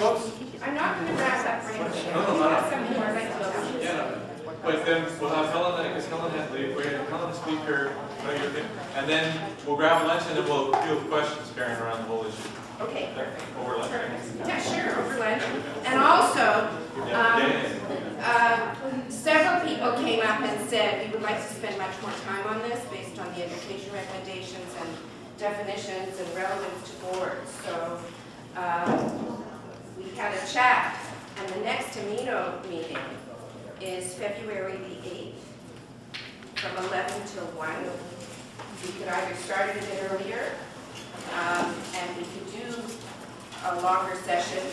folks? I'm not going to wrap up right now. No, We have something more I'd like to tell you. Yeah. But then we'll have Helen, because Helen has to leave. We're going to have Helen speak her, and then we'll grab lunch and then we'll field questions, Karen, around the whole issue. Okay, perfect. Over lunch. Yeah, sure, over lunch. And also, several people came up and said we would like to spend much more time on this based on the education recommendations and definitions and relevance to boards. So we had a chat, and the next Amino meeting is February the 8th from 11 till 1. We could either start it a bit earlier, and we could do a longer session,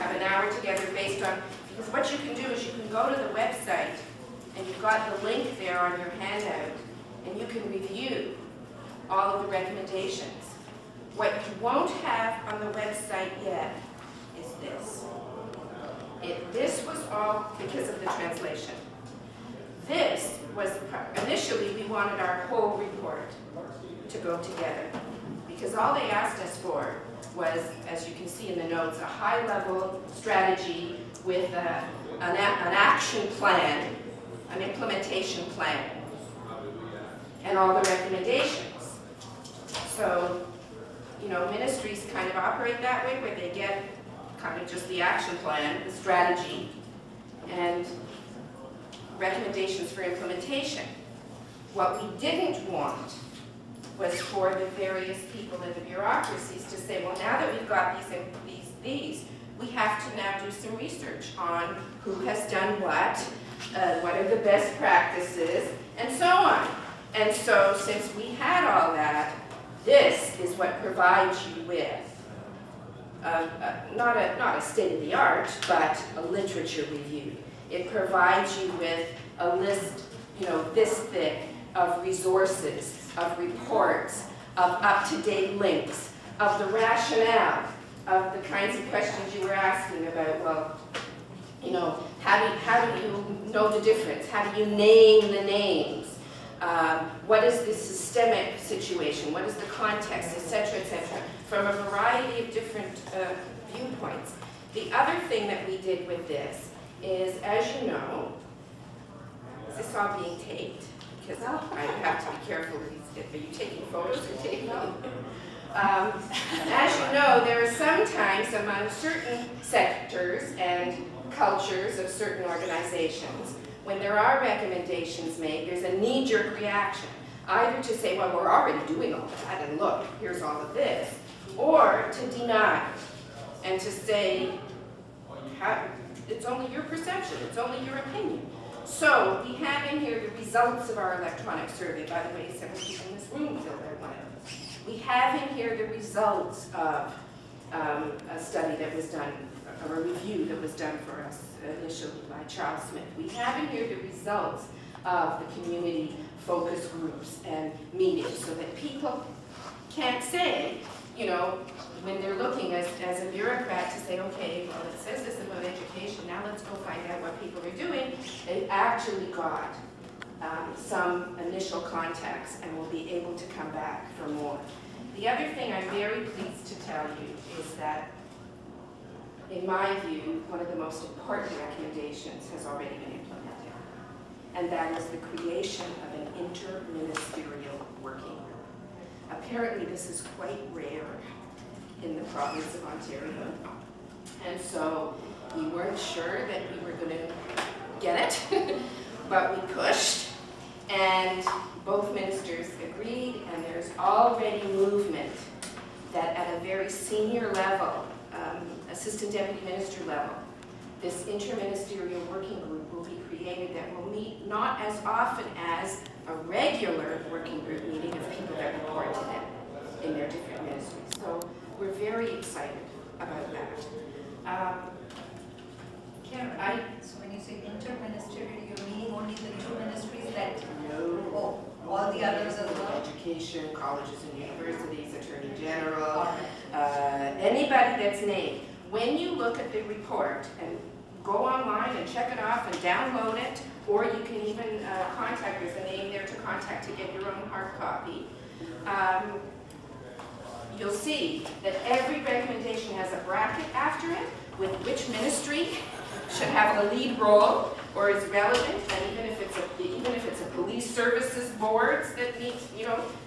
have an hour together based on, because what you can do is you can go to the website and you've got the link there on your handout and you can review all of the recommendations. What you won't have on the website yet is this. This was all because of the translation. This was, initially we wanted our whole report to go together because all they asked us for was, as you can see in the notes, a high-level strategy with an action plan, an implementation plan, and all the recommendations. So, ministries kind of operate that way, where they get kind of just the action plan, the strategy, and recommendations for implementation. What we didn't want was for the various people in the bureaucracies to say, well, now that we've got these, we have to now do some research on who has done what are the best practices, and so on. And so, since we had all that, this is what provides you with not a state-of-the-art, but a literature review. It provides you with a list, this thick, of resources, of reports, of up-to-date links, of the rationale, of the kinds of questions you were asking about. Well, how do you know the difference? How do you name the names? What is the systemic situation? What is the context, etc., from a variety of different viewpoints. The other thing that we did with this is, as you know, is this all being taped? Because I have to be careful. Are you taking photos or taking them? As you know, there are sometimes among certain sectors and cultures of certain organizations, when there are recommendations made, there's a knee-jerk reaction. Either to say, well, we're already doing all that, and look, here's all of this, or to deny and to say, it's only your perception, it's only your opinion. So we have in here the results of our electronic survey. By the way, several people in this room filled out one of them. We have in here the results of a study that was done, or a review that was done for us initially by Charles Smith. We have in here the results of the community focus groups and meetings, so that people can't say, when they're looking as a bureaucrat, to say, okay, well, it says this about education, now let's go find out what people are doing. They actually got some initial contacts and will be able to come back for more. The other thing I'm very pleased to tell you is that, in my view, one of the most important recommendations has already been implemented, and that is the creation of an interministerial working group. Apparently, this is quite rare in the province of Ontario, and so we weren't sure that we were going to get it, but we pushed, and both ministers agreed, and there's already movement that at a very senior level, assistant deputy minister level, this interministerial working group will be created that will meet not as often as a regular working group meeting of people that report to them in their different ministries. So we're very excited about that. Karen, so when you say interministerial, you're meaning only the two ministries that? No. Oh, all the others as well? Education, colleges and universities, Attorney General, anybody that's named. When you look at the report and go online and check it off and download it, or you can even contact, there's a name there to contact to get your own hard copy. you'll see that every recommendation has a bracket after it with which ministry should have the lead role or is relevant, and even if it's a police services boards that need,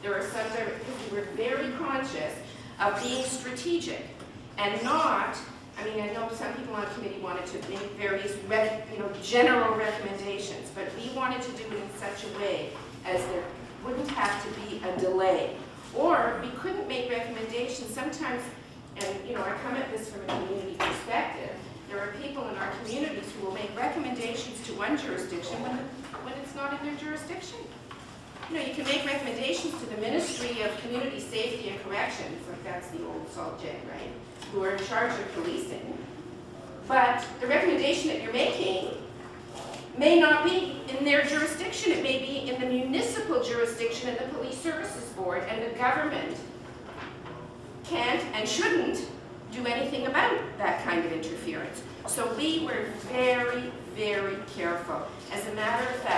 there are some that we're very conscious of being strategic and not. I know some people on the committee wanted to make various, general recommendations, but we wanted to do it in such a way as there wouldn't have to be a delay. Or we couldn't make recommendations sometimes, and I come at this from a community perspective. There are people in our communities who will make recommendations to one jurisdiction when it's not in their jurisdiction. You can make recommendations to the Ministry of Community Safety and Corrections, like that's the old Salt J, right? Who are in charge of policing. But the recommendation that you're making may not be in their jurisdiction. It may be in the municipal jurisdiction of the Police Services Board, and the government can't and shouldn't do anything about that kind of interference. So we were very, very careful. As a matter of fact,